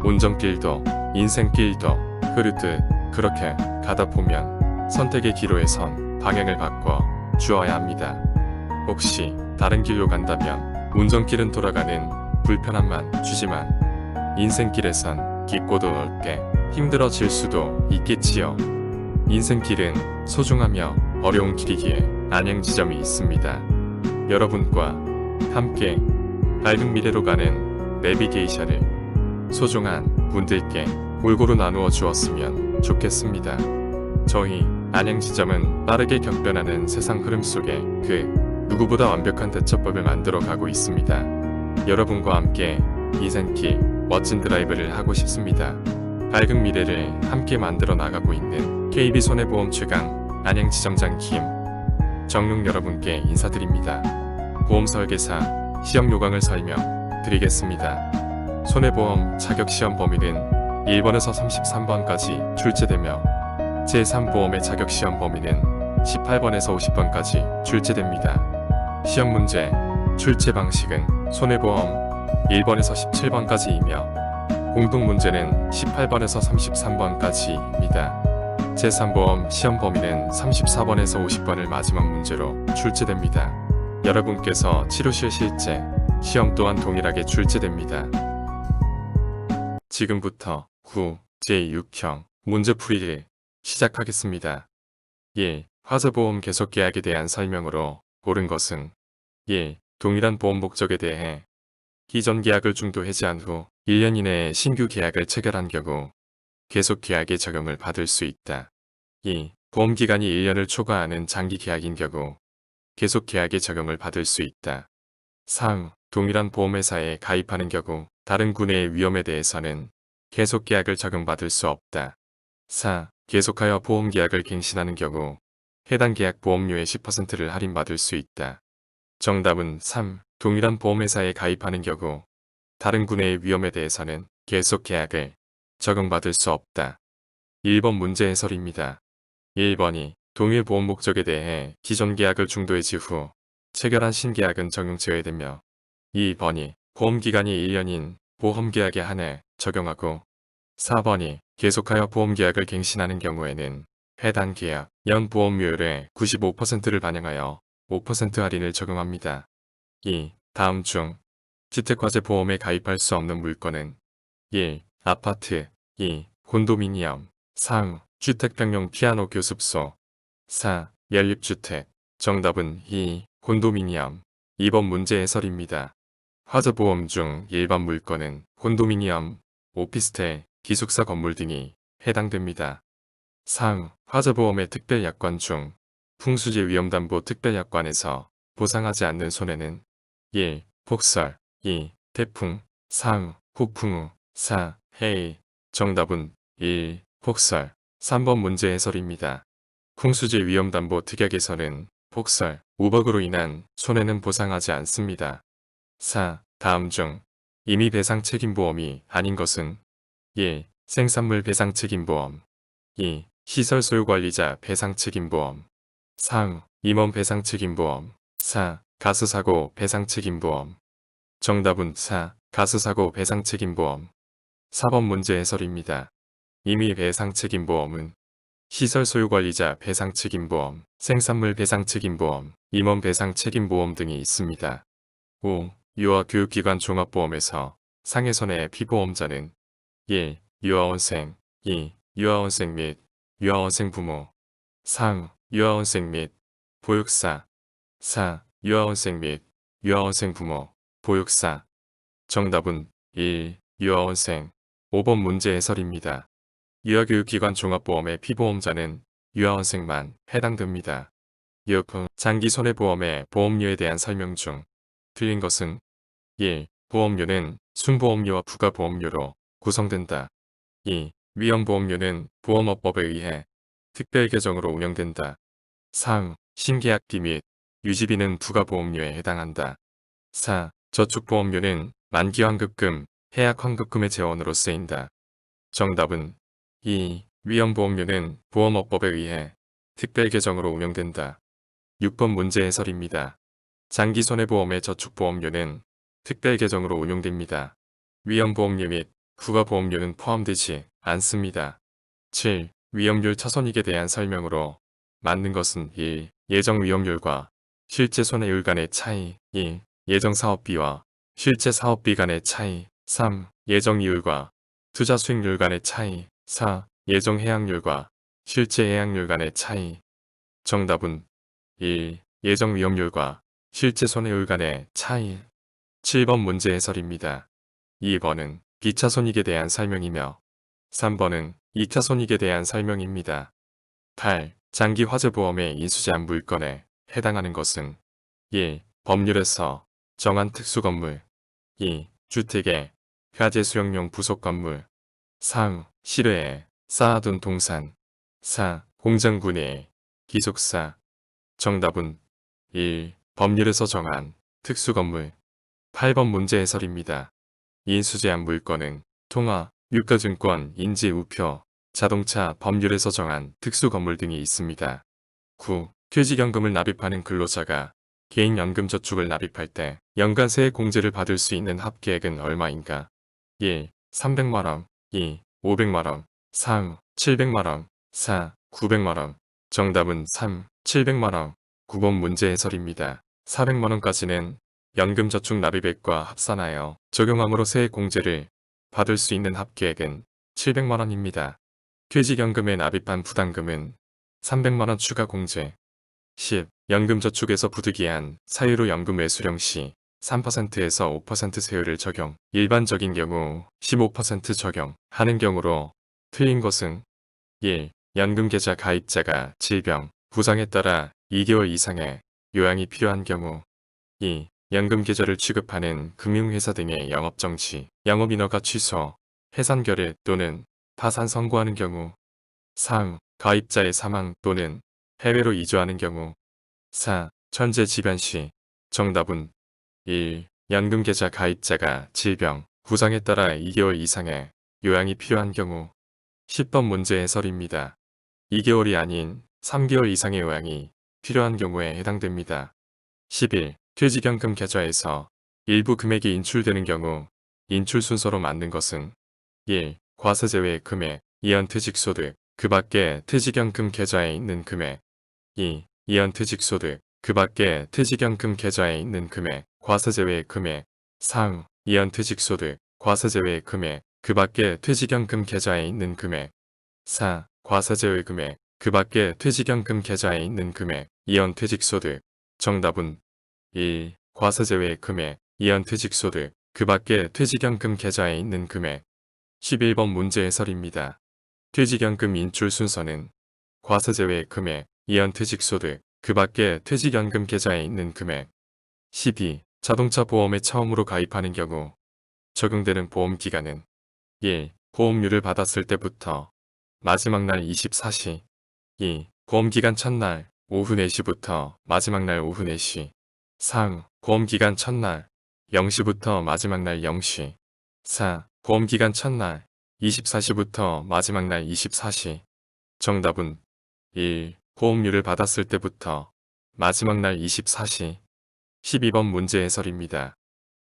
운전길도 인생길도 흐르듯 그렇게 가다 보면 선택의 기로에 선 방향을 바꿔 주어야 합니다. 혹시 다른 길로 간다면 운전길은 돌아가는 불편함만 주지만 인생길에선 깊고도 넓게 힘들어질 수도 있겠지요. 인생길은 소중하며 어려운 길이기에 안행 지점이 있습니다. 여러분과 함께 밝은 미래로 가는 내비게이션을 소중한 분들께 골고루 나누어 주었으면 좋겠습니다. 저희 안행 지점은 빠르게 격변하는 세상 흐름 속에 그 누구보다 완벽한 대처법을 만들어 가고 있습니다. 여러분과 함께 인생길 멋진 드라이브를 하고 싶습니다. 밝은 미래를 함께 만들어 나가고 있는 KB손해보험 최강 안행 지점장 김정용 여러분께 인사드립니다. 보험 설계사 시험 요강을 설명드리겠습니다. 손해보험 자격시험 범위는 1번에서 33번까지 출제되며 제3보험의 자격시험 범위는 18번에서 50번까지 출제됩니다. 시험 문제 출제 방식은 손해보험 1번에서 17번까지이며 공동문제는 18번에서 33번까지입니다. 제3보험 시험 범위는 34번에서 50번을 마지막 문제로 출제됩니다. 여러분께서 치르실 실제 시험 또한 동일하게 출제됩니다. 지금부터 제6형 문제풀이를 시작하겠습니다. 1. 화재보험 계속계약에 대한 설명으로 옳은 것은 1. 동일한 보험 목적에 대해 기존 계약을 중도 해지한 후 1년 이내에 신규 계약을 체결한 경우 계속계약의 적용을 받을 수 있다. 2. 보험기간이 1년을 초과하는 장기 계약인 경우 계속계약의 적용을 받을 수 있다. 3. 동일한 보험회사에 가입하는 경우 다른 구내의 위험에 대해서는 계속계약을 적용받을 수 없다. 4. 계속하여 보험계약을 갱신하는 경우 해당 계약 보험료의 10%를 할인받을 수 있다. 정답은 3. 동일한 보험회사에 가입하는 경우 다른 구내의 위험에 대해서는 계속계약을 적용받을 수 없다. 1번 문제 해설입니다. 1번이 동일 보험 목적에 대해 기존 계약을 중도 해지 후 체결한 신계약은 적용 제외되며 2번이 보험기간이 1년인 보험계약에 한해 적용하고 4번이 계속하여 보험계약을 갱신하는 경우에는 해당 계약 연 보험료율의 95%를 반영하여 5% 할인을 적용합니다. 2. 다음 중 주택과세 보험에 가입할 수 없는 물건은 1. 아파트 2. 콘도미니엄 3. 주택병용 피아노 교습소 4. 연립주택 정답은 2. 콘도미니엄 2번 문제 해설입니다. 화재보험 중 일반 물건은 콘도미니엄, 오피스텔, 기숙사 건물 등이 해당됩니다. 3. 화재보험의 특별약관 중 풍수지 위험담보 특별약관에서 보상하지 않는 손해는 1. 폭설 2. 태풍 3. 폭풍우 4. 해일 정답은 1. 폭설 3번 문제 해설입니다. 풍수지 위험담보 특약에서는 폭설, 우박으로 인한 손해는 보상하지 않습니다. 4. 다음 중 임의 배상 책임보험이 아닌 것은 1. 생산물 배상 책임보험 2. 시설 소유관리자 배상 책임보험 3. 임원 배상 책임보험 4. 가스사고 배상 책임보험 정답은 4. 가스사고 배상 책임보험 4번 문제 해설입니다. 임의 배상 책임보험은 시설 소유관리자 배상 책임보험, 생산물 배상 책임보험, 임원 배상 책임보험 등이 있습니다. 5. 유아교육기관 종합보험에서 상해손해 피보험자는 1. 유아원생 2. 유아원생 및 유아원생 부모 3. 유아원생 및 보육사 4. 유아원생 및 유아원생 부모, 보육사 정답은 1. 유아원생 5번 문제 해설입니다. 유아교육기관 종합보험의 피보험자는 유아원생만 해당됩니다. 6. 장기손해보험의 보험료에 대한 설명 중 틀린 것은 1. 보험료는 순보험료와 부가보험료로 구성된다. 2. 위험보험료는 보험업법에 의해 특별계정으로 운영된다. 3. 신계약비 및 유지비는 부가보험료에 해당한다. 4. 저축보험료는 만기환급금, 해약환급금의 재원으로 쓰인다. 정답은 2. 위험보험료는 보험업법에 의해 특별계정으로 운영된다. 6번 문제 해설입니다. 장기손해보험의 저축보험료는 특별계정으로 운용됩니다. 위험보험료 및 부가보험료는 포함되지 않습니다. 7. 위험률 차손익에 대한 설명으로 맞는 것은 1. 예정 위험률과 실제 손해율 간의 차이. 2. 예정 사업비와 실제 사업비 간의 차이. 3. 예정 이율과 투자 수익률 간의 차이. 4. 예정 해약률과 실제 해약률 간의 차이. 정답은 1. 예정 위험률과 실제 손해율 간의 차이. 7번 문제 해설입니다. 2번은 기차 손익에 대한 설명이며 3번은 2차 손익에 대한 설명입니다. 8. 장기 화재보험의 인수제한 물건에 해당하는 것은 1. 법률에서 정한 특수건물. 2. 주택의 화재 수용용 부속 건물. 3. 실외에 쌓아둔 동산. 4. 공장구 내의 기숙사. 정답은 1. 법률에서 정한 특수건물. 8번 문제 해설입니다. 인수제한 물건은 통화, 유가증권, 인지우표, 자동차, 법률에서 정한 특수건물 등이 있습니다. 9. 퇴직연금을 납입하는 근로자가 개인연금저축을 납입할 때 연간 세액공제를 받을 수 있는 합계액은 얼마인가? 1. 300만원. 2. 500만원. 3. 700만원. 4. 900만원. 정답은 3. 700만원. 9번 문제 해설입니다. 400만원까지는 연금저축 납입액과 합산하여 적용함으로 세액공제를 받을 수 있는 합계액은 700만원입니다. 퇴직연금에 납입한 부담금은 300만원 추가 공제. 10. 연금저축에서 부득이한 사유로 연금을 수령 시 3%에서 5% 세율을 적용, 일반적인 경우 15% 적용하는 경우로 틀린 것은 1. 연금계좌 가입자가 질병, 부상에 따라 2개월 이상의 요양이 필요한 경우. 2. 연금계좌를 취급하는 금융회사 등의 영업정지, 영업인허가 취소, 해산결의 또는 파산 선고하는 경우. 3. 가입자의 사망 또는 해외로 이주하는 경우. 4. 천재지변 시. 정답은 1. 연금계좌 가입자가 질병, 부상에 따라 2개월 이상의 요양이 필요한 경우. 10번 문제 해설입니다. 2개월이 아닌 3개월 이상의 요양이 필요한 경우에 해당됩니다. 11. 퇴직연금 계좌에서 일부 금액이 인출되는 경우 인출 순서로 맞는 것은 1. 과세제외 금액, 2. 연퇴직소득, 그 밖에 퇴직연금 계좌에 있는 금액. 2. 이연퇴직소득, 그 밖에 퇴직연금 계좌에 있는 금액, 과세제외 금액. 3. 이연퇴직소득, 과세제외 금액, 그 밖에 퇴직연금 계좌에 있는 금액. 4. 과세제외 금액, 그 밖에 퇴직연금 계좌에 있는 금액, 이연퇴직소득. 정답은 1. 과세제외 금액, 이연퇴직소득, 그 밖에 퇴직연금 계좌에 있는 금액. 11번 문제 해설입니다. 퇴직연금 인출 순서는 과세제외 금액, 이연퇴직소득, 그 밖에 퇴직연금 계좌에 있는 금액. 12. 자동차 보험에 처음으로 가입하는 경우 적용되는 보험기간은 1. 보험료를 받았을 때부터 마지막 날 24시. 2. 보험기간 첫날 오후 4시부터 마지막 날 오후 4시. 3. 보험기간 첫날 0시부터 마지막 날 0시. 4. 보험기간 첫날 24시부터 마지막 날 24시. 정답은 1. 보험료를 받았을 때부터 마지막 날 24시. 12번 문제 해설입니다.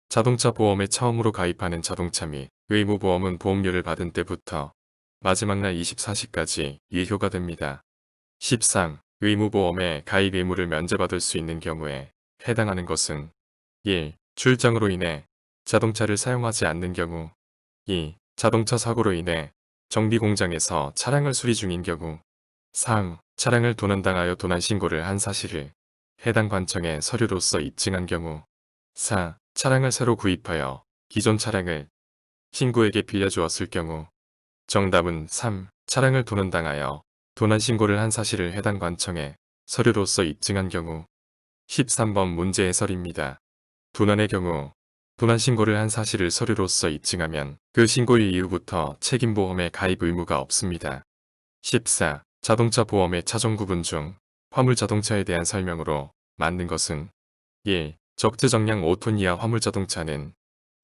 자동차 보험에 처음으로 가입하는 자동차 및 의무보험은 보험료를 받은 때부터 마지막 날 24시까지 유효가 됩니다. 13. 의무보험에 가입 의무를 면제받을 수 있는 경우에 해당하는 것은 1. 출장으로 인해 자동차를 사용하지 않는 경우. 2. 자동차 사고로 인해 정비공장에서 차량을 수리 중인 경우. 3. 차량을 도난당하여 도난신고를 한 사실을 해당 관청에 서류로서 입증한 경우. 4. 차량을 새로 구입하여 기존 차량을 신고에게 빌려주었을 경우. 정답은 3. 차량을 도난당하여 도난신고를 한 사실을 해당 관청에 서류로서 입증한 경우. 13번 문제 해설입니다. 도난의 경우 도난신고를 한 사실을 서류로서 입증하면 그 신고일 이후부터 책임보험에 가입 의무가 없습니다. 14. 자동차 보험의 차종 구분 중 화물자동차에 대한 설명으로 맞는 것은 1. 적재정량 5톤 이하 화물자동차는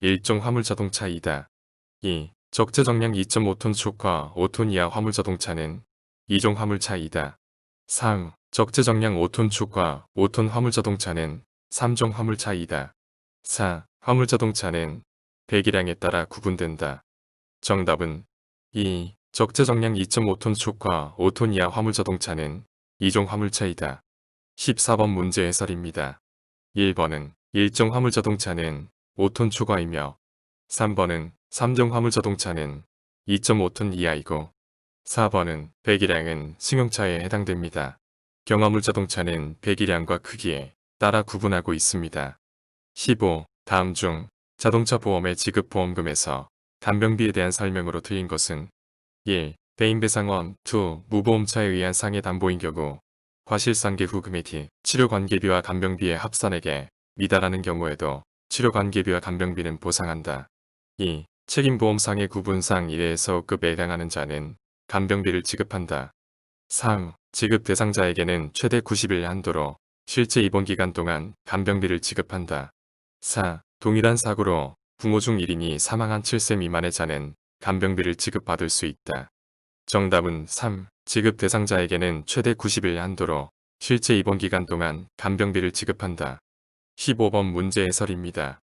1종 화물자동차이다. 2. 적재정량 2.5톤 초과 5톤 이하 화물자동차는 2종 화물차이다. 3. 적재정량 5톤 초과 5톤 화물자동차는 3종 화물차이다. 4. 화물자동차는 배기량에 따라 구분된다. 정답은 2. 적재정량 2.5톤 초과 5톤 이하 화물자동차는 2종 화물차이다. 14번 문제 해설입니다. 1번은 1종 화물자동차는 5톤 초과이며 3번은 3종 화물자동차는 2.5톤 이하이고 4번은 배기량은 승용차에 해당됩니다. 경화물자동차는 배기량과 크기에 따라 구분하고 있습니다. 15. 다음 중 자동차 보험의 지급 보험금에서 간병비에 대한 설명으로 틀린 것은 1. 대인배상원 2. 무보험차에 의한 상해 담보인 경우 과실상계 후 금액이 치료관계비와 간병비의 합산액에 미달하는 경우에도 치료관계비와 간병비는 보상한다. 2. 책임보험상의 구분상 1에서 5급에 해당하는 자는 간병비를 지급한다. 3. 지급 대상자에게는 최대 90일 한도로 실제 입원기간 동안 간병비를 지급한다. 4. 동일한 사고로 부모 중 1인이 사망한 7세 미만의 자는 간병비를 지급받을 수 있다. 정답은 3. 지급 대상자에게는 최대 90일 한도로 실제 입원기간 동안 간병비를 지급한다. 15번 문제 해설입니다.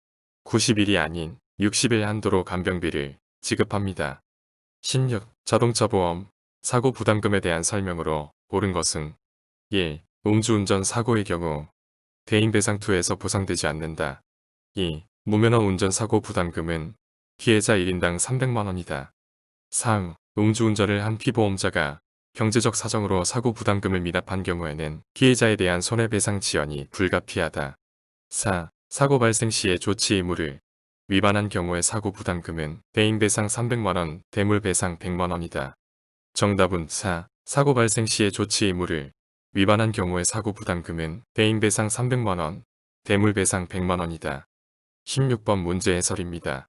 90일이 아닌 60일 한도로 간병비를 지급합니다. 16. 자동차 보험 사고 부담금에 대한 설명으로 옳은 것은 1. 음주운전 사고의 경우 대인배상2에서 보상되지 않는다. 2. 무면허 운전사고 부담금은 피해자 1인당 300만원이다. 3. 음주운전을 한 피보험자가 경제적 사정으로 사고 부담금을 미납한 경우에는 피해자에 대한 손해배상 지연이 불가피하다. 4. 사고 발생 시에 조치 의무를 위반한 경우의 사고 부담금은 대인배상 300만원, 대물배상 100만원이다. 정답은 4. 사고 발생 시에 조치 의무를 위반한 경우의 사고 부담금은 대인배상 300만원, 대물배상 100만원이다. 16번 문제 해설입니다.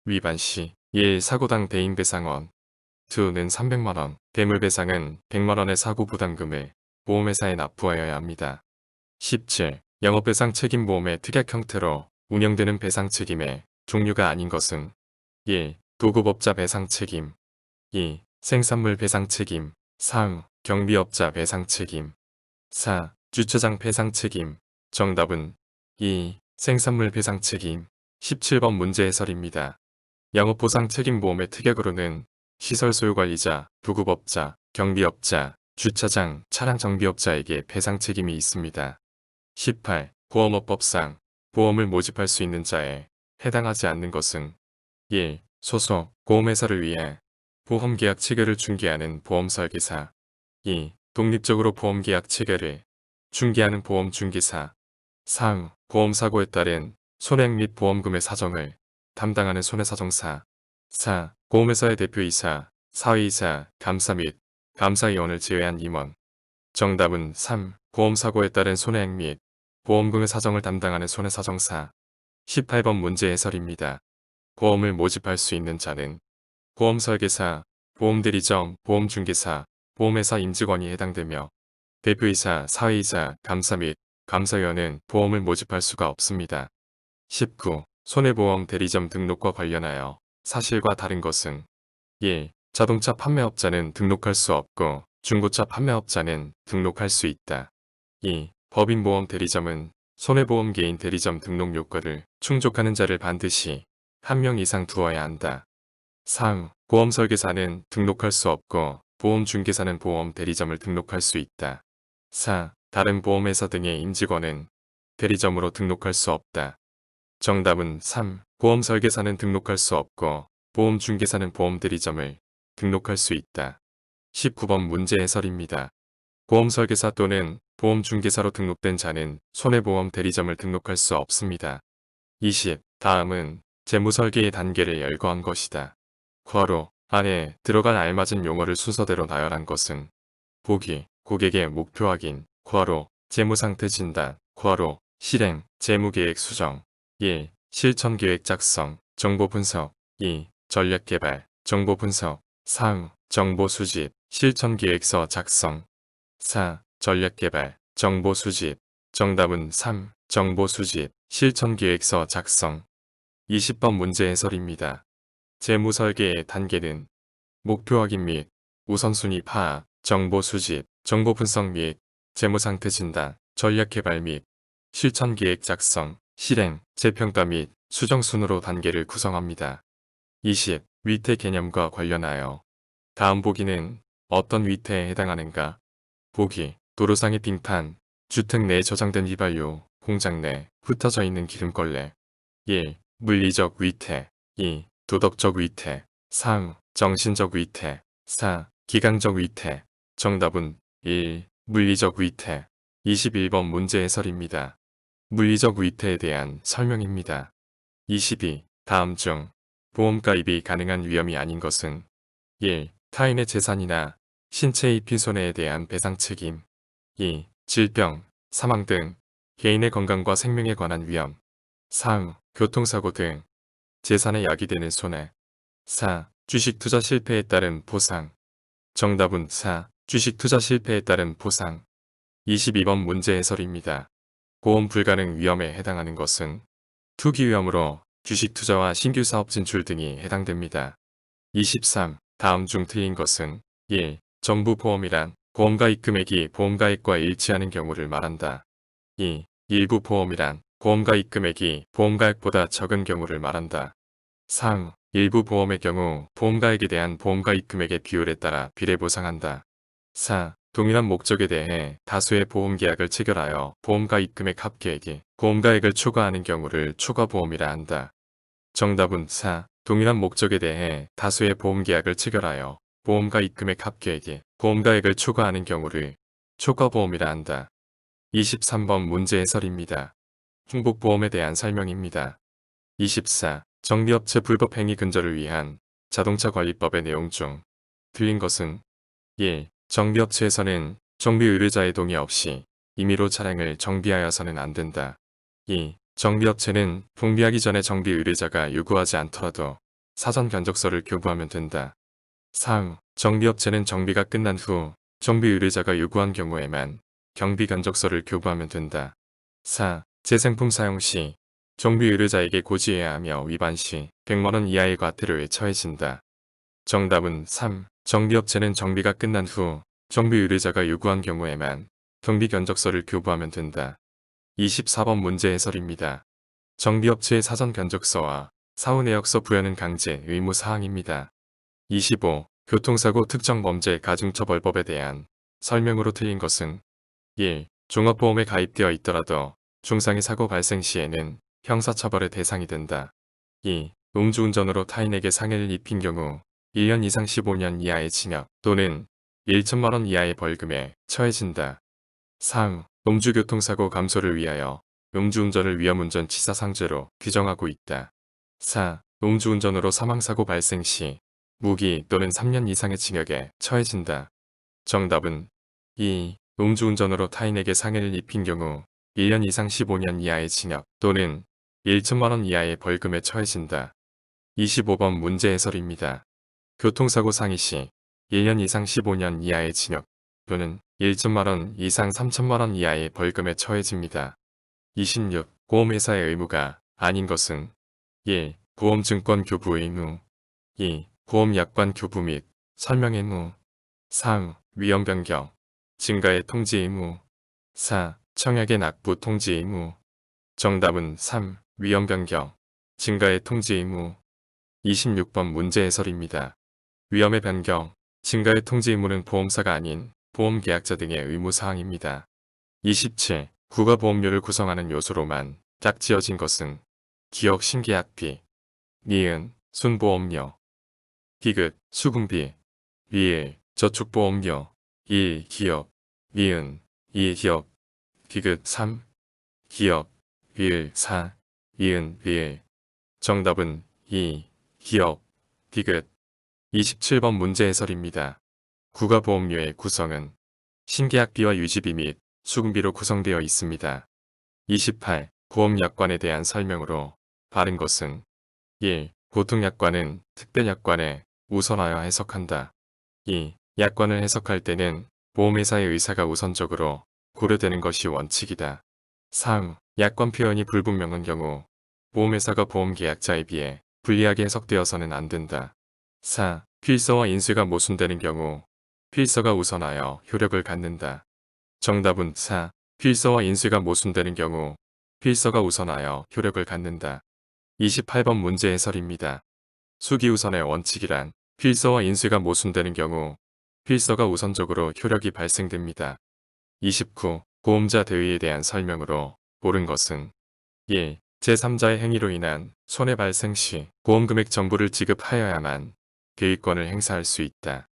위반 시 1. 사고당 대인배상원 2는 300만원, 대물배상은 100만원의 사고 부담금을 보험회사에 납부하여야 합니다. 17. 영업배상 책임보험의 특약 형태로 운영되는 배상 책임의 종류가 아닌 것은 1. 도급업자 배상 책임 2. 생산물 배상 책임 3. 경비업자 배상 책임 4. 주차장 배상 책임 정답은 2. 생산물 배상 책임 17번 문제 해설입니다. 영업보상 책임보험의 특약으로는 시설 소유관리자, 도급업자, 경비업자, 주차장, 차량 정비업자에게 배상 책임이 있습니다. 18. 보험업법상 보험을 모집할 수 있는 자에 해당하지 않는 것은 1. 소속, 보험회사를 위해 보험계약 체결을 중개하는 보험설계사 2. 독립적으로 보험계약 체결을 중개하는 보험중개사 3. 보험사고에 따른 손해액 및 보험금의 사정을 담당하는 손해사정사 4. 보험회사의 대표이사, 사회이사, 감사 및 감사위원을 제외한 임원 정답은 3. 보험사고에 따른 손해액 및 보험금의 사정을 담당하는 손해사정사 18번 문제 해설입니다. 보험을 모집할 수 있는 자는 보험설계사, 보험대리점, 보험중개사, 보험회사 임직원이 해당되며 대표이사, 사회이사, 감사 및 감사위원은 보험을 모집할 수가 없습니다. 19. 손해보험 대리점 등록과 관련하여 사실과 다른 것은 1. 자동차 판매업자는 등록할 수 없고 중고차 판매업자는 등록할 수 있다. 2. 법인보험 대리점은 손해보험 개인 대리점 등록 요건을 충족하는 자를 반드시 한 명 이상 두어야 한다. 3. 보험설계사는 등록할 수 없고 보험중개사는 보험 대리점을 등록할 수 있다. 4. 다른 보험회사 등의 임직원은 대리점으로 등록할 수 없다. 정답은 3. 보험설계사는 등록할 수 없고 보험중개사는 보험대리점을 등록할 수 있다. 19번 문제 해설입니다. 보험설계사 또는 보험중개사로 등록된 자는 손해보험 대리점을 등록할 수 없습니다. 20. 다음은 재무설계의 단계를 열거한 것이다. 괄호 안에 들어간 알맞은 용어를 순서대로 나열한 것은 보기, 고객의 목표 확인, 괄호 재무상태 진단, 괄호 실행, 재무계획 수정 1. 실천계획 작성, 정보 분석 2. 전략개발, 정보 분석 3. 정보 수집, 실천계획서 작성 4. 전략개발, 정보 수집 정답은 3. 정보 수집, 실천계획서 작성 20번 문제 해설입니다. 재무설계의 단계는 목표 확인 및 우선순위 파악, 정보 수집, 정보 분석 및 재무상태 진단, 전략개발 및 실천계획 작성, 실행, 재평가 및 수정 순으로 단계를 구성합니다. 20. 위태 개념과 관련하여 다음 보기는 어떤 위태에 해당하는가? 보기, 도로상의 빙판, 주택 내에 저장된 휘발유, 공장 내 흩어져 있는 기름걸레. 1. 물리적 위태. 2. 도덕적 위태. 3. 정신적 위태. 4. 기강적 위태. 정답은 1. 물리적 위태. 21번 문제 해설입니다. 물리적 위태에 대한 설명입니다. 22. 다음 중 보험 가입이 가능한 위험이 아닌 것은 1. 타인의 재산이나 신체의 피손해에 대한 배상 책임. 2. 질병, 사망 등 개인의 건강과 생명에 관한 위험. 3. 교통사고 등 재산에 야기되는 손해. 4. 주식 투자 실패에 따른 보상. 정답은 4. 주식 투자 실패에 따른 보상. 22번 문제 해설입니다. 보험 불가능 위험에 해당하는 것은 투기 위험으로 주식 투자와 신규 사업 진출 등이 해당됩니다. 23. 다음 중 틀린 것은 1. 정부 보험이란 보험가입 금액이 보험가액과 일치하는 경우를 말한다. 2. 일부 보험이란 보험가입 금액이 보험가액보다 적은 경우를 말한다. 3. 일부 보험의 경우 보험가액에 대한 보험가입 금액의 비율에 따라 비례 보상한다. 4. 동일한 목적에 대해 다수의 보험계약을 체결하여 보험가입 금액 합계액이 보험가액을 초과하는 경우를 초과보험이라 한다. 정답은 4. 동일한 목적에 대해 다수의 보험계약을 체결하여 보험가입 금액 합계액이 보험가액을 초과하는 경우를 초과보험이라 한다. 23번 문제 해설입니다. 중복보험에 대한 설명입니다. 24. 정비업체 불법행위 근절을 위한 자동차관리법의 내용 중 틀린 것은 1. 정비업체에서는 정비의뢰자의 동의 없이 임의로 차량을 정비하여서는 안 된다. 2. 정비업체는 정비하기 전에 정비의뢰자가 요구하지 않더라도 사전 견적서를 교부하면 된다. 3. 정비업체는 정비가 끝난 후 정비의뢰자가 요구한 경우에만 경비 견적서를 교부하면 된다. 4. 재생품 사용 시 정비의뢰자에게 고지해야 하며 위반 시 100만원 이하의 과태료에 처해진다. 정답은 3. 정비업체는 정비가 끝난 후 정비의뢰자가 요구한 경우에만 경비 견적서를 교부하면 된다. 24번 문제 해설입니다. 정비업체의 사전 견적서와 사후 내역서 부여는 강제 의무 사항입니다. 25. 교통사고 특정범죄 가중처벌법에 대한 설명으로 틀린 것은 1. 종합보험에 가입되어 있더라도 중상의 사고 발생 시에는 형사처벌의 대상이 된다. 2. 음주운전으로 타인에게 상해를 입힌 경우 1년 이상 15년 이하의 징역 또는 1천만원 이하의 벌금에 처해진다. 3. 음주교통사고 감소를 위하여 음주운전을 위험운전 치사상죄로 규정하고 있다. 4. 음주운전으로 사망사고 발생 시 무기 또는 3년 이상의 징역에 처해진다. 정답은 2. 음주운전으로 타인에게 상해를 입힌 경우 1년 이상 15년 이하의 징역 또는 1천만원 이하의 벌금에 처해진다. 25번 문제 해설입니다. 교통사고 상해 시 1년 이상 15년 이하의 징역 또는 1천만원 이상 3천만원 이하의 벌금에 처해집니다. 26. 보험회사의 의무가 아닌 것은 1. 보험증권 교부 의무 2. 보험약관 교부 및 설명 의무 3. 위험 변경 증가의 통지 의무 4. 청약의 납부 통지 의무 정답은 3. 위험 변경 증가의 통지 의무 26번 문제 해설입니다. 위험의 변경, 증가의 통지 의무는 보험사가 아닌 보험계약자 등의 의무사항입니다. 27. 국가보험료를 구성하는 요소로만 짝지어진 것은 기억 신계약비, 니은, 순보험료, 디귿, 수금비, 리을, 저축보험료, 1. 기업, 니은, 2. 기업, 디귿 3. 기업, 리을 4. 니은, 리을 정답은 2. 기업, 디귿 27번 문제 해설입니다. 국가보험료의 구성은 신계약비와 유지비 및 수금비로 구성되어 있습니다. 28. 보험약관에 대한 설명으로 바른 것은 1. 보통약관은 특별약관에 우선하여 해석한다. 2. 약관을 해석할 때는 보험회사의 의사가 우선적으로 고려되는 것이 원칙이다. 3. 약관 표현이 불분명한 경우 보험회사가 보험계약자에 비해 불리하게 해석되어서는 안 된다. 4. 필서와 인쇄가 모순되는 경우 필서가 우선하여 효력을 갖는다. 정답은 4. 필서와 인쇄가 모순되는 경우 필서가 우선하여 효력을 갖는다. 28번 문제 해설입니다. 수기우선의 원칙이란 필서와 인쇄가 모순되는 경우 필서가 우선적으로 효력이 발생됩니다. 29. 보험자 대위에 대한 설명으로 옳은 것은 1. 제3자의 행위로 인한 손해 발생 시 보험금액 전부를 지급하여야만 대위권을 행사할 수 있다.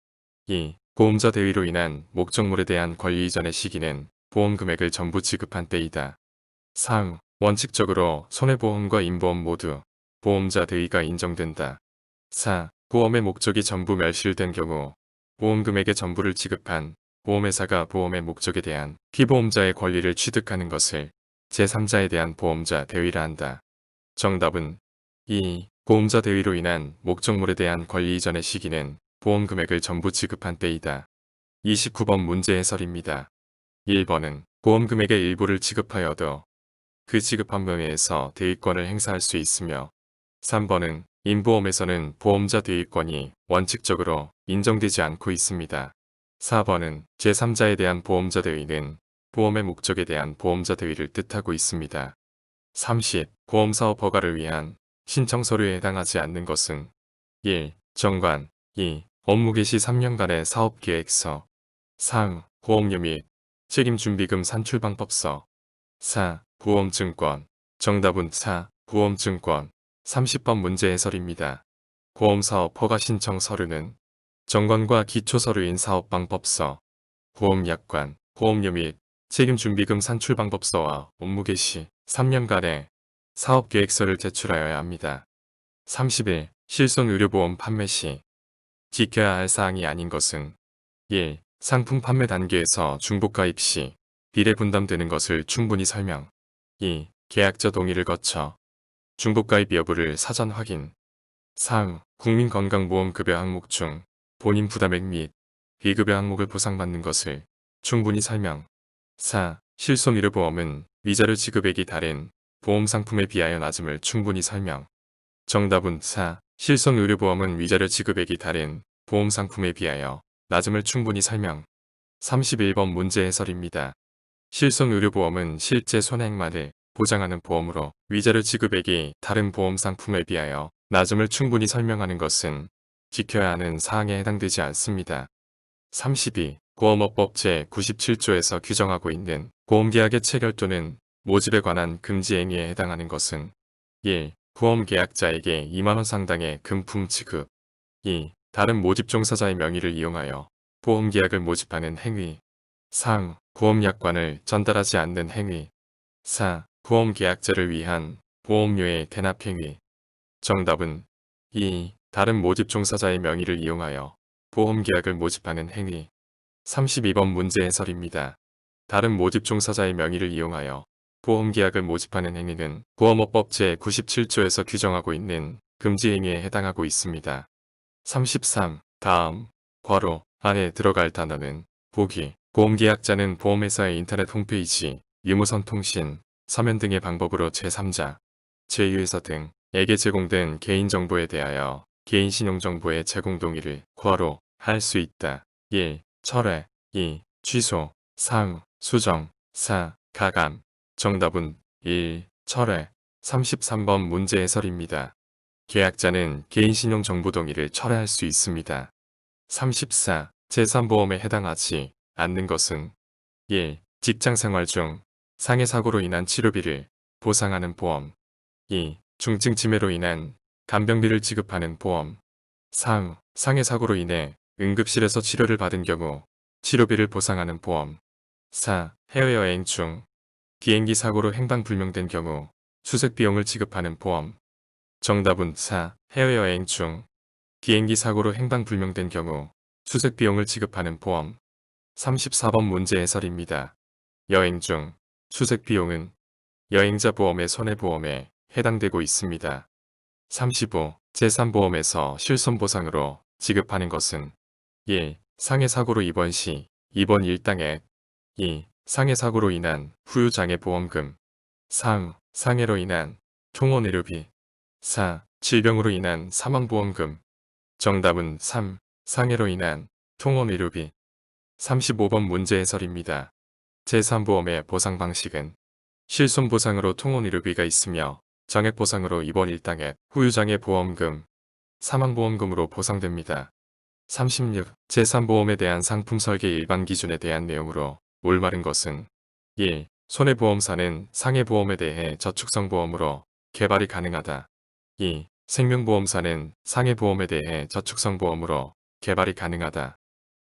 2. 보험자 대위로 인한 목적물에 대한 권리 이전의 시기는 보험금액을 전부 지급한 때이다. 4. 원칙적으로 손해보험과 인보험 모두 보험자 대위가 인정된다. 4. 보험의 목적이 전부 멸실된 경우 보험금액의 전부를 지급한 보험회사가 보험의 목적에 대한 피보험자의 권리를 취득하는 것을 제3자에 대한 보험자 대위라 한다. 정답은 2. 보험자 대위로 인한 목적물에 대한 권리 이전의 시기는 보험금액을 전부 지급한 때이다. 29번 문제 해설입니다. 1번은 보험금액의 일부를 지급하여도 그 지급한 범위에서 대위권을 행사할 수 있으며 3번은 인보험에서는 보험자 대위권이 원칙적으로 인정되지 않고 있습니다. 4번은 제3자에 대한 보험자 대위는 보험의 목적에 대한 보험자 대위를 뜻하고 있습니다. 30. 보험사업 허가를 위한 신청 서류에 해당하지 않는 것은 1. 정관 2. 업무 개시 3년간의 사업계획서 3. 보험료 및 책임준비금 산출방법서 4. 보험증권 정답은 4. 보험증권 30번 문제 해설입니다. 보험사업 허가 신청 서류는 정관과 기초서류인 사업방법서, 보험약관, 보험료 및 책임준비금 산출방법서와 업무 개시 3년간의 사업계획서를 제출하여야 합니다. 30일 실손의료보험 판매 시 지켜야 할 사항이 아닌 것은 1. 상품 판매 단계에서 중복가입 시 비례 분담되는 것을 충분히 설명 2. 계약자 동의를 거쳐 중복가입 여부를 사전 확인 3. 국민건강보험급여 항목 중 본인 부담액 및 비급여 항목을 보상받는 것을 충분히 설명 4. 실손의료보험은 위자료 지급액이 다른 보험상품에 비하여 낮음을 충분히 설명 정답은 4. 실손의료보험은 위자료 지급액이 다른 보험상품에 비하여 낮음을 충분히 설명 31번 문제 해설입니다. 실손의료보험은 실제 손해액만을 보장하는 보험으로 위자료 지급액이 다른 보험상품에 비하여 낮음을 충분히 설명하는 것은 지켜야 하는 사항에 해당되지 않습니다. 32. 보험업법 제97조에서 규정하고 있는 보험계약의 체결 또는 모집에 관한 금지 행위에 해당하는 것은 1. 보험계약자에게 2만원 상당의 금품 지급 2. 다른 모집 종사자의 명의를 이용하여 보험계약을 모집하는 행위 3. 보험약관을 전달하지 않는 행위 4. 보험계약자를 위한 보험료의 대납행위 정답은 2. 다른 모집 종사자의 명의를 이용하여 보험계약을 모집하는 행위 32번 문제 해설입니다. 다른 모집 종사자의 명의를 이용하여 보험계약을 모집하는 행위는 보험업법 제97조에서 규정하고 있는 금지 행위에 해당하고 있습니다. 33. 다음 괄호 안에 들어갈 단어는 보기 보험계약자는 보험회사의 인터넷 홈페이지, 유무선 통신, 서면 등의 방법으로 제3자, 제2회사 등에게 제공된 개인정보에 대하여 개인신용정보의 제공 동의를 괄호 할 수 있다. 1. 철회 2. 취소 3. 수정 4. 가감 정답은 1. 철회 33번 문제 해설입니다. 계약자는 개인신용정보 동의를 철회할 수 있습니다. 34. 제3보험에 해당하지 않는 것은 1. 직장생활 중 상해사고로 인한 치료비를 보상하는 보험 2. 중증 치매로 인한 간병비를 지급하는 보험 3. 상해사고로 인해 응급실에서 치료를 받은 경우 치료비를 보상하는 보험 4. 해외여행 중 비행기 사고로 행방불명된 경우 수색비용을 지급하는 보험 정답은 4. 해외여행 중 비행기 사고로 행방불명된 경우 수색비용을 지급하는 보험 34번 문제 해설입니다. 여행 중 수색비용은 여행자 보험의 손해보험에 해당되고 있습니다. 35. 제3보험에서 실손보상으로 지급하는 것은 1. 상해사고로 입원 시 입원 일당액 2. 상해사고로 인한 후유장애보험금 3. 상해로 인한 통원의료비 4. 질병으로 인한 사망보험금 정답은 3. 상해로 인한 통원의료비 35번 문제 해설입니다. 제3보험의 보상 방식은 실손보상으로 통원의료비가 있으며 장액보상으로 입원 일당액, 후유장애 보험금, 사망보험금으로 보상됩니다. 36. 제3보험에 대한 상품 설계 일반 기준에 대한 내용으로 올바른 것은 1. 손해보험사는 상해보험에 대해 저축성보험으로 개발이 가능하다. 2. 생명보험사는 상해보험에 대해 저축성보험으로 개발이 가능하다.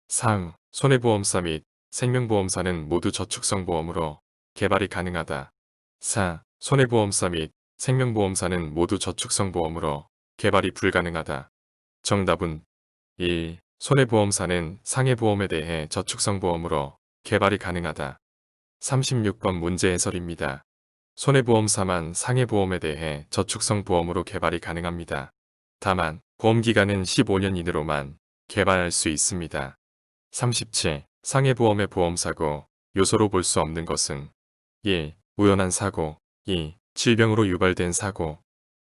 3. 손해보험사 및 생명보험사는 모두 저축성보험으로 개발이 가능하다. 4. 손해보험사 및 생명보험사는 모두 저축성보험으로 개발이 불가능하다. 정답은 1. 손해보험사는 상해보험에 대해 저축성보험으로 개발이 가능하다. 36번 문제 해설입니다. 손해보험사만 상해보험에 대해 저축성보험으로 개발이 가능합니다. 다만 보험기간은 15년 이내로만 개발할 수 있습니다. 37. 상해보험의 보험사고 요소로 볼 수 없는 것은 1. 우연한 사고 2. 질병으로 유발된 사고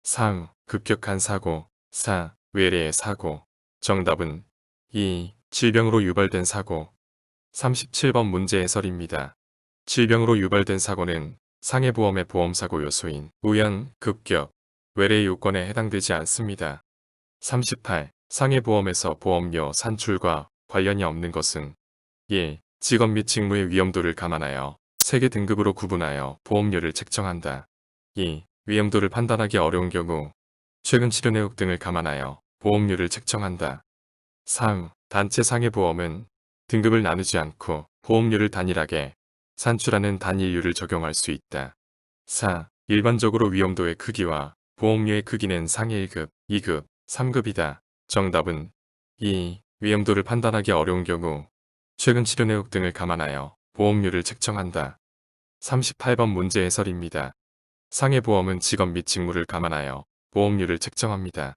3. 급격한 사고 4. 외래의 사고 정답은 2. 질병으로 유발된 사고 37번 문제 해설입니다. 질병으로 유발된 사고는 상해보험의 보험사고 요소인 우연, 급격, 외래 요건에 해당되지 않습니다. 38. 상해보험에서 보험료 산출과 관련이 없는 것은 1. 직업 및 직무의 위험도를 감안하여 3개 등급으로 구분하여 보험료를 책정한다. 2. 위험도를 판단하기 어려운 경우 최근 치료 내역 등을 감안하여 보험료를 책정한다. 3. 단체 상해보험은 등급을 나누지 않고 보험료를 단일하게 산출하는 단일률을 적용할 수 있다. 4. 일반적으로 위험도의 크기와 보험료의 크기는 상해 1급, 2급, 3급이다. 정답은 2. 위험도를 판단하기 어려운 경우 최근 치료 내역 등을 감안하여 보험료를 책정한다. 38번 문제 해설입니다. 상해보험은 직업 및 직무를 감안하여 보험료를 책정합니다.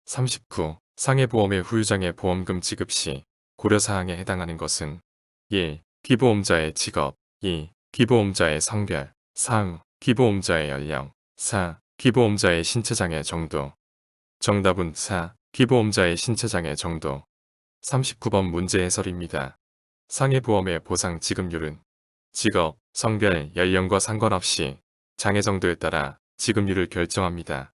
39. 상해보험의 후유장애 보험금 지급 시 고려사항에 해당하는 것은 1. 피보험자의 직업 2. 피보험자의 성별 3. 피보험자의 연령 4. 피보험자의 신체장애 정도 정답은 4. 피보험자의 신체장애 정도 39번 문제 해설입니다. 상해보험의 보상 지급률은 직업, 성별, 연령과 상관없이 장애 정도에 따라 지급률을 결정합니다.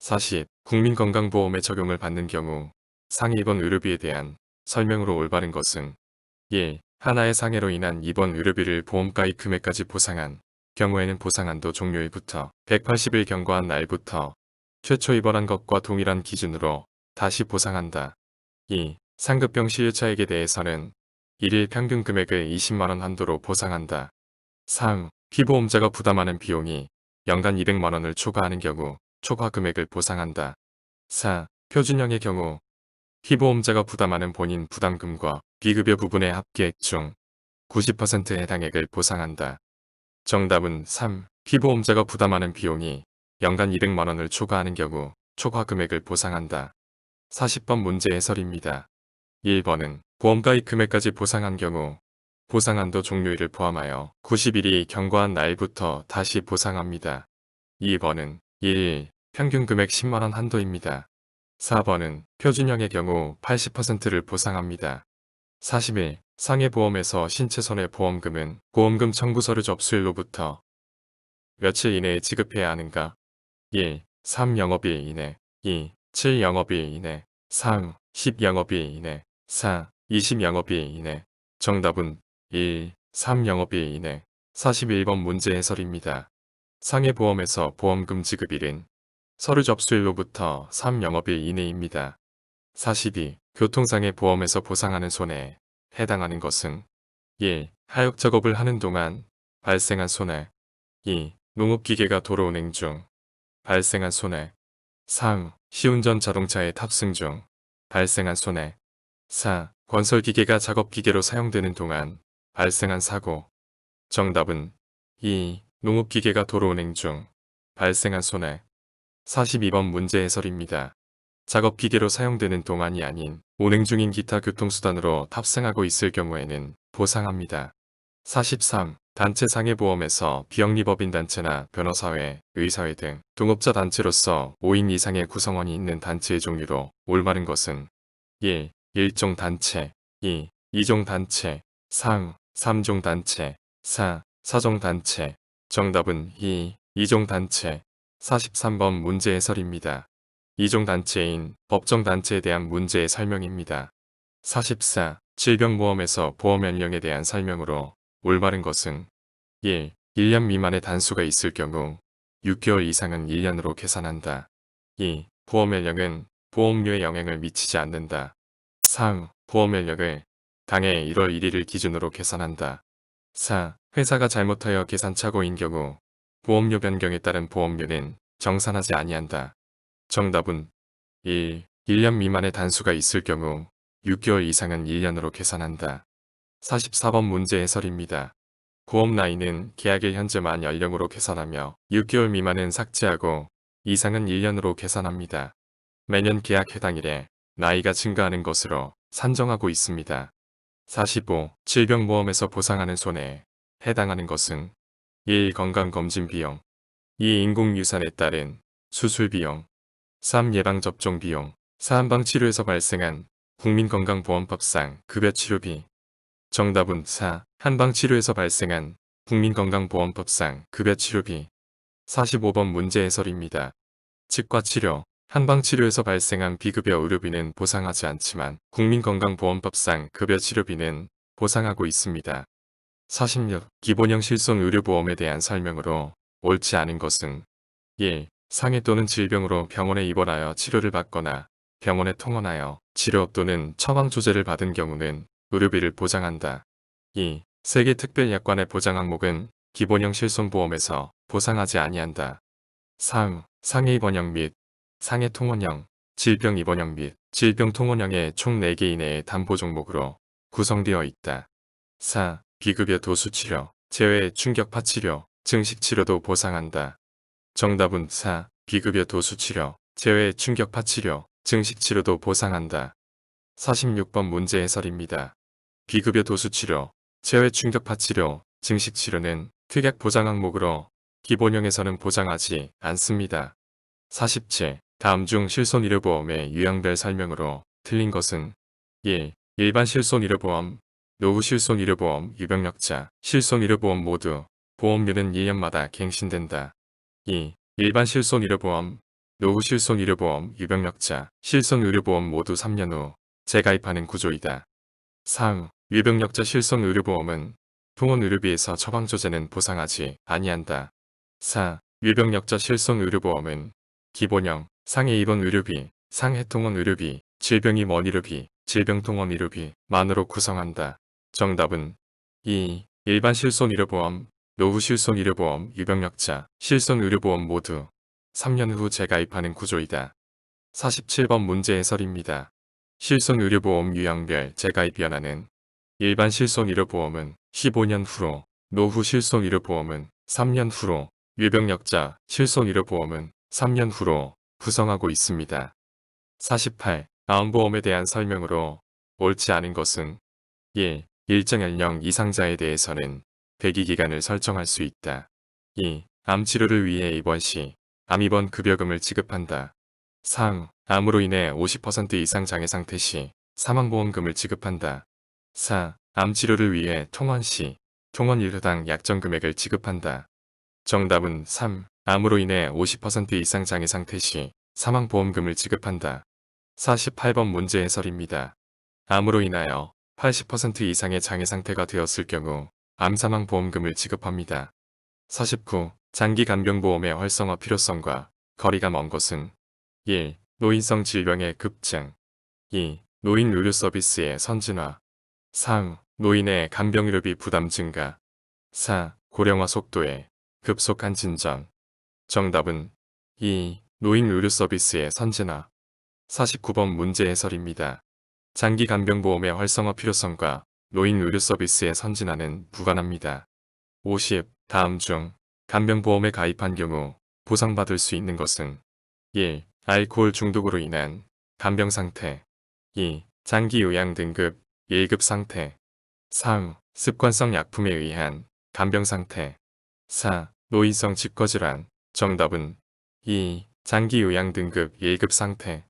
40. 국민건강보험의 적용을 받는 경우 상해 입원 의료비에 대한 설명으로 올바른 것은 1. 하나의 상해로 인한 입원 의료비를 보험가입 금액까지 보상한 경우에는 보상한도 종료일부터 180일 경과한 날부터 최초 입원한 것과 동일한 기준으로 다시 보상한다. 2. 상급병 시유차액에 대해서는 1일 평균 금액을 20만원 한도로 보상한다. 3. 피보험자가 부담하는 비용이 연간 200만원을 초과하는 경우 초과 금액을 보상한다. 4. 표준형의 경우 피보험자가 부담하는 본인 부담금과 비급여 부분의 합계액 중 90% 해당액을 보상한다. 정답은 3. 피보험자가 부담하는 비용이 연간 200만원을 초과하는 경우 초과 금액을 보상한다. 40번 문제 해설입니다. 1번은 보험가입 금액까지 보상한 경우 보상한도 종료일을 포함하여 90일이 경과한 날부터 다시 보상합니다. 2번은 1일 평균 금액 10만원 한도입니다. 4번은 표준형의 경우 80%를 보상합니다. 40일 상해보험에서 신체손해보험금은 보험금 청구서류 접수일로부터 며칠 이내에 지급해야 하는가? 1. 3영업일 이내 2. 7영업일 이내 3. 10영업일 이내 4. 20영업일 이내 정답은 1. 3영업일 이내 41번 문제 해설입니다. 상해보험에서 보험금 지급일은 서류 접수일로부터 3영업일 이내입니다. 42. 교통상해 보험에서 보상하는 손해에 해당하는 것은 1. 하역작업을 하는 동안 발생한 손해 2. 농업기계가 도로 운행 중 발생한 손해 3. 시운전 자동차의 탑승 중 발생한 손해 4. 건설기계가 작업기계로 사용되는 동안 발생한 사고 정답은 2. 농업기계가 도로 운행 중 발생한 손해 42번 문제 해설입니다. 작업기계로 사용되는 동안이 아닌 운행 중인 기타 교통수단으로 탑승하고 있을 경우에는 보상합니다. 43. 단체 상해보험에서 비영리법인 단체나 변호사회, 의사회 등 동업자 단체로서 5인 이상의 구성원이 있는 단체의 종류로 올바른 것은 1. 일종 단체 2. 이종 단체 3. 3종 단체 4. 4종 단체 정답은 2. 이종 단체 43번 문제 해설입니다. 이종단체인 법정단체에 대한 문제의 설명입니다. 44. 질병보험에서 보험 연령에 대한 설명으로 올바른 것은 1. 1년 미만의 단수가 있을 경우 6개월 이상은 1년으로 계산한다. 2. 보험 연령은 보험료에 영향을 미치지 않는다. 3. 보험 연령을 당해 1월 1일을 기준으로 계산한다. 4. 회사가 잘못하여 계산착오인 경우 보험료 변경에 따른 보험료는 정산하지 아니한다. 정답은 1. 1년 미만의 단수가 있을 경우 6개월 이상은 1년으로 계산한다. 44번 문제 해설입니다. 보험 나이는 계약일 현재 만 연령으로 계산하며 6개월 미만은 삭제하고 이상은 1년으로 계산합니다. 매년 계약 해당일에 나이가 증가하는 것으로 산정하고 있습니다. 45. 질병보험에서 보상하는 손해에 해당하는 것은 1. 건강검진 비용 2. 인공유산에 따른 수술 비용 3. 예방접종 비용 4. 한방치료에서 발생한 국민건강보험법상 급여치료비. 정답은 4. 한방치료에서 발생한 국민건강보험법상 급여치료비. 45번 문제 해설입니다. 치과치료, 한방치료에서 발생한 비급여 의료비는 보상하지 않지만 국민건강보험법상 급여치료비는 보상하고 있습니다. 46. 기본형 실손의료보험에 대한 설명으로 옳지 않은 것은 1. 상해 또는 질병으로 병원에 입원하여 치료를 받거나 병원에 통원하여 치료 또는 처방 조제를 받은 경우는 의료비를 보장한다. 2. 세계특별약관의 보장 항목은 기본형 실손보험에서 보상하지 아니한다. 3. 상해 입원형 및 상해 통원형, 질병 입원형 및 질병 통원형의 총 4개 이내의 담보 종목으로 구성되어 있다. 4. 비급여 도수치료, 제외 충격파 치료, 증식치료도 보상한다. 정답은 4. 비급여 도수치료, 제외 충격파 치료, 증식치료도 보상한다. 46번 문제 해설입니다. 비급여 도수치료, 제외 충격파 치료, 증식치료는 특약 보장 항목으로 기본형에서는 보장하지 않습니다. 47. 다음 중 실손의료보험의 유형별 설명으로 틀린 것은 1. 일반 실손의료보험, 노후 실손의료보험, 유병력자, 실손의료보험 모두 보험료는 1년마다 갱신된다. 2. 일반 실손의료보험, 노후 실손의료보험, 유병력자, 실손의료보험 모두 3년 후 재가입하는 구조이다. 4. 유병력자 실손의료보험은 통원의료비에서 처방조제는 보상하지 아니한다. 4. 유병력자 실손의료보험은 기본형, 상해 입원 의료비, 상해 통원 의료비, 질병 입원 의료비, 질병 통원 의료비만으로 구성한다. 정답은 2. 일반 실손의료보험, 노후 실손의료보험, 유병력자, 실손의료보험 모두 3년 후 재가입하는 구조이다. 47번 문제 해설입니다. 실손의료보험 유형별 재가입 연한은 일반 실손의료보험은 15년 후로, 노후 실손의료보험은 3년 후로, 유병력자, 실손의료보험은 3년 후로 구성하고 있습니다. 48. 다음 보험에 대한 설명으로 옳지 않은 것은 1. 일정 연령 이상자에 대해서는 대기기간을 설정할 수 있다. 2. 암치료를 위해 입원 시 암입원 급여금을 지급한다. 3. 암으로 인해 50% 이상 장애 상태 시 사망보험금을 지급한다. 4. 암치료를 위해 통원 시 통원 일회당 약정 금액을 지급한다. 정답은 3. 암으로 인해 50% 이상 장애 상태 시 사망보험금을 지급한다. 48번 문제 해설입니다. 암으로 인하여 80% 이상의 장애 상태가 되었을 경우 암사망보험금을 지급합니다. 49. 장기간병보험의 활성화 필요성과 거리가 먼 것은 1. 노인성 질병의 급증 2. 노인 의료 서비스의 선진화 3. 노인의 간병의료비 부담 증가 4. 고령화 속도의 급속한 진전. 정답은 2. 노인 의료 서비스의 선진화. 49번 문제 해설입니다. 장기 간병보험의 활성화 필요성과 노인 의료 서비스의 선진화는 무관합니다. 50. 다음 중 간병보험에 가입한 경우 보상받을 수 있는 것은 1. 알코올 중독으로 인한 간병 상태 2. 장기 요양 등급 1급 상태 3. 습관성 약품에 의한 간병 상태 4. 노인성 직거질환. 정답은 2. 장기 요양 등급 1급 상태.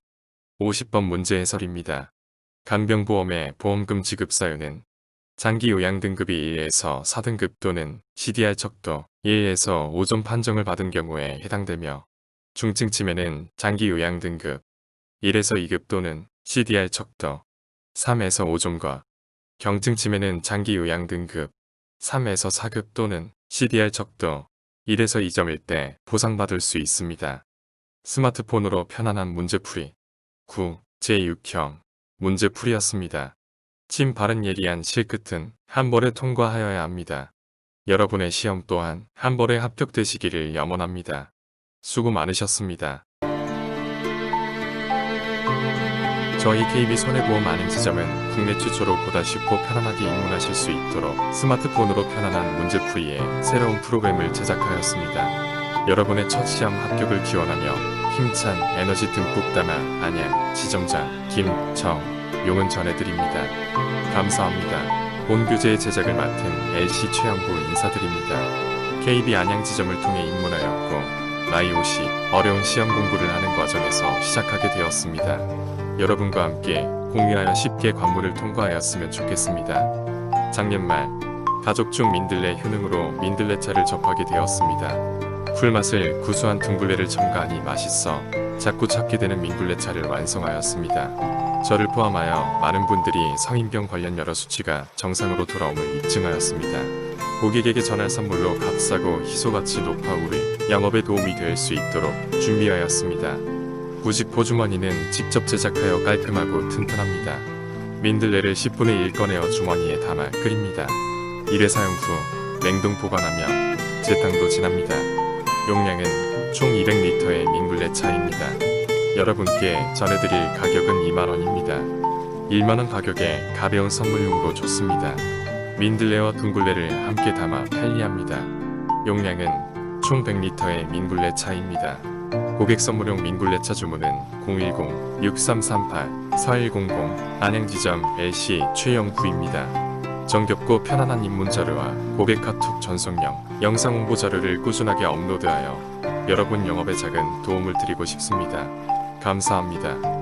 50번 문제 해설입니다. 간병보험의 보험금 지급 사유는 장기 요양 등급이 1에서 4등급 또는 CDR 척도 1에서 5점 판정을 받은 경우에 해당되며 중증 치매는 장기 요양 등급 1에서 2급 또는 CDR 척도 3에서 5점과 경증 치매는 장기 요양 등급 3에서 4급 또는 CDR 척도 1에서 2점일 때 보상받을 수 있습니다. 스마트폰으로 편안한 문제풀이 9. 제6형 문제풀이였습니다. 침 바른 예리한 실끝은 한 번에 통과하여야 합니다. 여러분의 시험 또한 한 번에 합격되시기를 염원합니다. 수고 많으셨습니다. 저희 KB손해보험 안행지점은 국내 최초로 보다 쉽고 편안하게 입문하실 수 있도록 스마트폰으로 편안한 문제풀이의 새로운 프로그램을 제작하였습니다. 여러분의 첫 시험 합격을 기원하며 힘찬 에너지 듬뿍 담아 안양, 지점장, 김, 정, 용은 전해드립니다. 감사합니다. 본 교재의 제작을 맡은 LC 최영구 인사드립니다. KB 안양 지점을 통해 입문하였고 나이 50, 어려운 시험 공부를 하는 과정에서 시작하게 되었습니다. 여러분과 함께 공유하여 쉽게 관문을 통과하였으면 좋겠습니다. 작년 말 가족 중 민들레 효능으로 민들레차를 접하게 되었습니다. 풀맛을 구수한 둥글레를 첨가하니 맛있어 자꾸 찾게 되는 민굴레차를 완성하였습니다. 저를 포함하여 많은 분들이 성인병 관련 여러 수치가 정상으로 돌아옴을 입증하였습니다. 고객에게 전할 선물로 값싸고 희소가치 높아 우리 영업에 도움이 될 수 있도록 준비하였습니다. 부직 포주머니는 직접 제작하여 깔끔하고 튼튼합니다. 민들레를 10분의 1 꺼내어 주머니에 담아 끓입니다. 1회 사용 후 냉동 보관하면 제탕도 진합니다. 용량은 총 200리터의 민굴레차입니다. 여러분께 전해드릴 가격은 2만원입니다. 1만원 가격에 가벼운 선물용으로 좋습니다. 민들레와 둥글레를 함께 담아 편리합니다. 용량은 총 100리터의 민굴레차입니다. 고객 선물용 민굴레차 주문은 010-6338-4100 안양지점 LC 최영구입니다. 정겹고 편안한 입문 자료와 고객 카톡 전송용, 영상 홍보 자료를 꾸준하게 업로드하여 여러분 영업에 작은 도움을 드리고 싶습니다. 감사합니다.